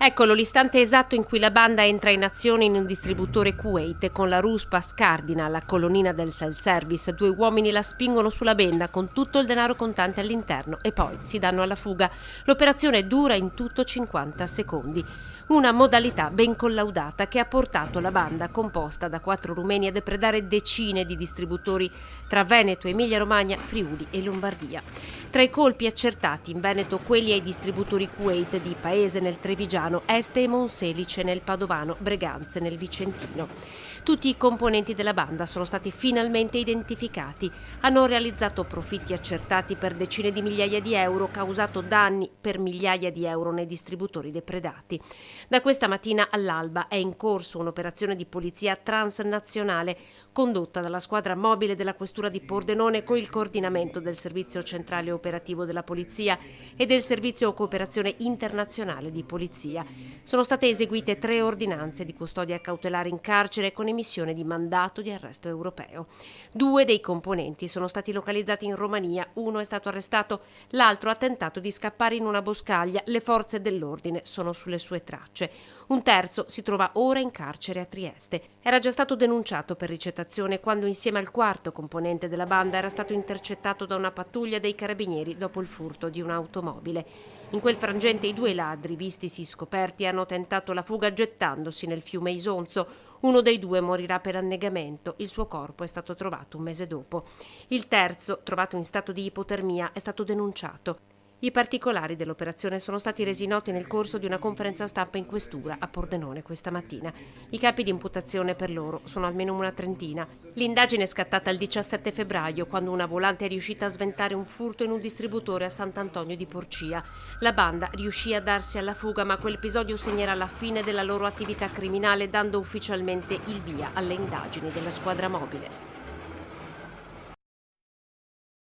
Eccolo l'istante esatto in cui la banda entra in azione in un distributore Kuwait con la ruspa scardina alla colonnina del self-service. Due uomini la spingono sulla benda con tutto il denaro contante all'interno e poi si danno alla fuga. L'operazione dura in tutto 50 secondi. Una modalità ben collaudata che ha portato la banda, composta da 4 rumeni, a depredare decine di distributori tra Veneto, Emilia-Romagna, Friuli e Lombardia. Tra i colpi accertati in Veneto quelli ai distributori Kuwait di Paese nel Trevigiano, Este e Monselice nel Padovano, Breganze nel Vicentino. Tutti i componenti della banda sono stati finalmente identificati. Hanno realizzato profitti accertati per decine di migliaia di euro, causato danni per migliaia di euro nei distributori depredati. Da questa mattina all'alba è in corso un'operazione di polizia transnazionale condotta dalla squadra mobile della questura di Pordenone con il coordinamento del servizio centrale operativo della polizia e del servizio cooperazione internazionale di polizia. Sono state eseguite 3 ordinanze di custodia cautelare in carcere con emissione di mandato di arresto europeo. 2 dei componenti sono stati localizzati in Romania, uno è stato arrestato, l'altro ha tentato di scappare in una boscaglia, le forze dell'ordine sono sulle sue tracce. Un terzo si trova ora in carcere a Trieste. Era già stato denunciato per ricettazione quando insieme al quarto componente della banda era stato intercettato da una pattuglia dei carabinieri dopo il furto di un'automobile. In quel frangente i 2 ladri, vistisi scoperti, hanno tentato la fuga gettandosi nel fiume Isonzo. Uno dei 2 morirà per annegamento, il suo corpo è stato trovato un mese dopo. Il terzo, trovato in stato di ipotermia, è stato denunciato. I particolari dell'operazione sono stati resi noti nel corso di una conferenza stampa in questura a Pordenone questa mattina. I capi di imputazione per loro sono almeno una trentina. L'indagine è scattata il 17 febbraio, quando una volante è riuscita a sventare un furto in un distributore a Sant'Antonio di Porcia. La banda riuscì a darsi alla fuga, ma quell'episodio segnerà la fine della loro attività criminale, dando ufficialmente il via alle indagini della squadra mobile.